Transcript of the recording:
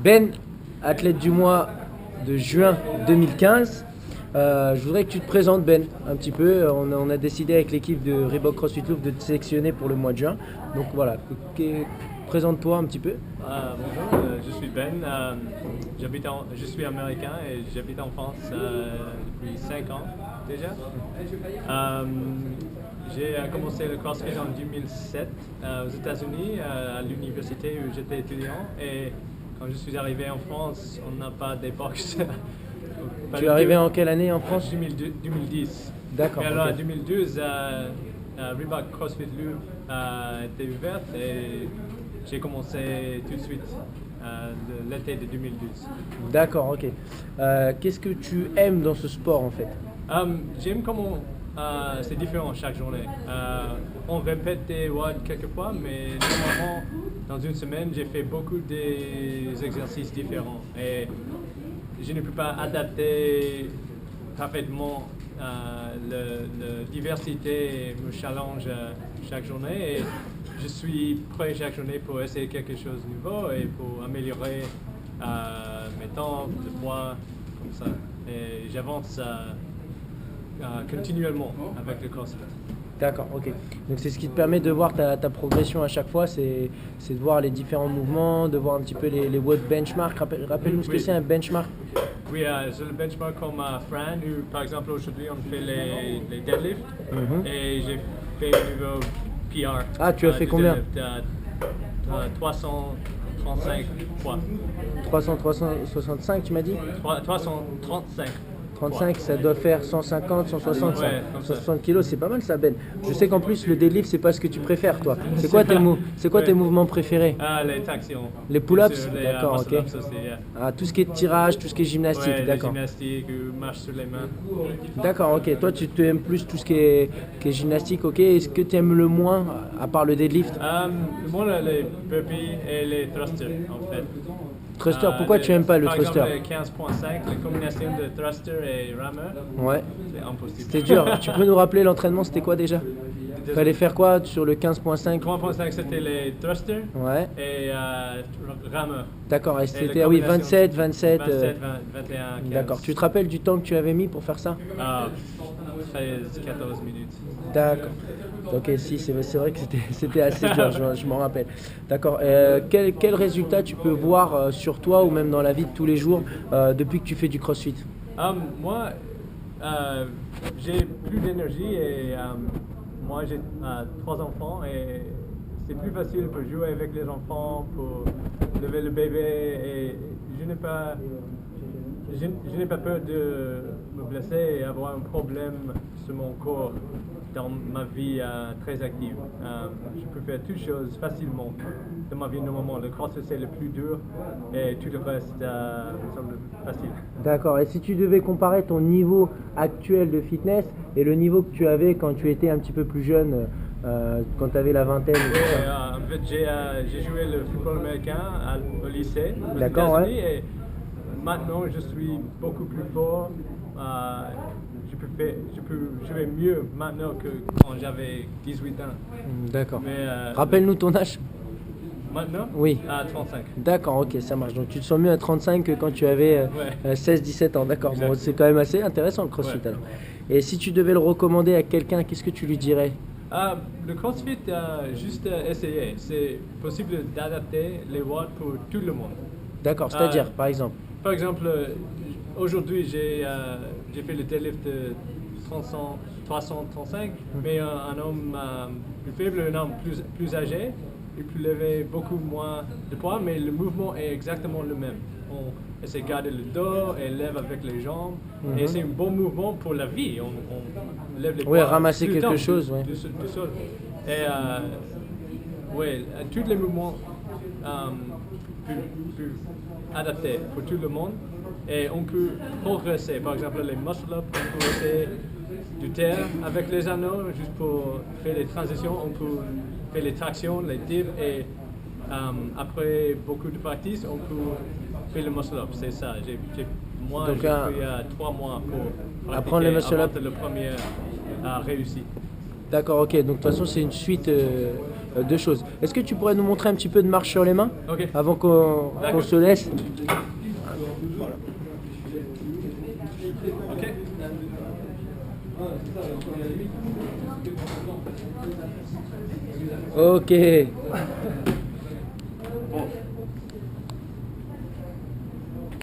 Ben, athlète du mois de juin 2015. Je voudrais que tu te présentes, Ben, un petit peu. On a décidé avec l'équipe de Reebok CrossFit Loop de te sélectionner pour le mois de juin. Donc voilà, présente-toi un petit peu. Bonjour, je suis Ben, je suis américain et j'habite en France depuis 5 ans déjà. J'ai commencé le CrossFit en 2007 aux États-Unis à l'université où j'étais étudiant, et quand je suis arrivé en France, on n'a pas des box. Tu es arrivé en quelle année en France? 2010. D'accord. Et alors Ok. en 2012, Reebok CrossFit Loop a été ouverte et j'ai commencé tout de suite l'été de 2012. D'accord, ok. Qu'est-ce que tu aimes dans ce sport en fait? J'aime comment c'est différent chaque journée. On répète des watts quelquefois, mais normalement, dans une semaine, j'ai fait beaucoup d'exercices différents. Et je ne peux pas adapter parfaitement. La diversité me challenge chaque journée, et je suis prêt chaque journée pour essayer quelque chose de nouveau et pour améliorer mes temps, le poids, comme ça. Et j'avance continuellement avec le CrossFit. D'accord, ok. Donc c'est ce qui te permet de voir ta progression à chaque fois, c'est de voir les différents mouvements, de voir un petit peu les WOD benchmark. Rappelle-nous ce que Oui. c'est un benchmark. Oui, j'ai le benchmark comme Fran, où par exemple aujourd'hui on fait les deadlifts, et j'ai fait le niveau PR. Ah, tu as fait du combien? deadlift, 335 fois. 365 tu m'as dit? 335. 35, ça doit faire 150, 160, ça. Ouais, comme ça. 160 kilos, c'est pas mal ça, Ben. Je sais qu'en plus le deadlift c'est pas ce que tu préfères toi. C'est quoi tes Ouais. mouvements préférés? Les tractions. Les pull-ups? Bien sûr, les, D'accord, muscle ok. ups aussi, yeah. Ah, tout ce qui est tirage, tout ce qui est gymnastique, Ouais, d'accord. gymnastique ou marche sur les mains. D'accord, ok. Toi tu aimes plus tout ce qui est gymnastique, ok. Est-ce que tu aimes le moins, à part le deadlift? Moi, les burpees et les thrusters, en fait. Thruster, pourquoi tu aimes pas le thruster? Par exemple, les 15.5, la combinaison de thruster et rameur, Ouais, c'est impossible. c'était dur. Tu peux nous rappeler l'entraînement, c'était quoi déjà? Fallait faire quoi sur le 15.5? 3.5, c'était les thrusters Ouais, et rameur. d'accord. Et Et c'était, la ah oui, combinaison, 27, 27. 27, 21, 15. D'accord. Tu te rappelles du temps que tu avais mis pour faire ça? 13, 14 minutes. D'accord. Ok, si, c'est vrai que c'était assez dur, je m'en rappelle. D'accord. Quel résultat tu peux voir sur toi ou même dans la vie de tous les jours depuis que tu fais du CrossFit? Moi, j'ai plus d'énergie, et moi j'ai 3 enfants, et c'est plus facile pour jouer avec les enfants, pour lever le bébé, et je n'ai pas, je n'ai pas peur de me blesser et avoir un problème sur mon corps dans ma vie très active. Je peux faire toutes choses facilement dans ma vie normalement. Le CrossFit c'est le plus dur, et tout le reste me semble facile. D'accord. Et si tu devais comparer ton niveau actuel de fitness et le niveau que tu avais quand tu étais un petit peu plus jeune, quand tu avais la vingtaine et tout Et, ça. en fait, j'ai joué le football américain au lycée aux D'accord, États-Unis, et maintenant je suis beaucoup plus fort. Je peux jouer mieux maintenant que quand j'avais 18 ans. D'accord. Mais Rappelle-nous ton âge. maintenant, Oui. à 35. D'accord, ok, ça marche. Donc tu te sens mieux à 35 que quand tu avais Ouais. 16-17 ans. D'accord, bon, Exact. c'est quand même assez intéressant le CrossFit Ouais. alors. Et si tu devais le recommander à quelqu'un, qu'est-ce que tu lui dirais? Le CrossFit, juste essayer. C'est possible d'adapter les watts pour tout le monde. D'accord, c'est-à-dire, par exemple. Par exemple, aujourd'hui, j'ai fait le deadlift de 335, mais un homme plus faible, un homme plus âgé, il peut lever beaucoup moins de poids, mais le mouvement est exactement le même. On essaie de garder le dos et lève avec les jambes, et c'est un bon mouvement pour la vie. On lève les Ouais, poids ramasser tout le quelque temps, chose, tout- ouais. tout seul. Et ouais, tous les mouvements plus adaptés pour tout le monde, et on peut progresser. Par exemple, les muscle-up, on peut essayer du terre avec les anneaux juste pour faire les transitions. On peut faire les tractions, les dips, et après beaucoup de practice, on peut faire le muscle-up. C'est ça. Moi, Donc, j'ai pris 3 mois pour apprendre les muscle-up. avant que le premier réussi. D'accord, ok. Donc de toute façon, c'est une suite de choses. Est-ce que tu pourrais nous montrer un petit peu de marche sur les mains Ok. avant qu'on se laisse? Ok. Ok.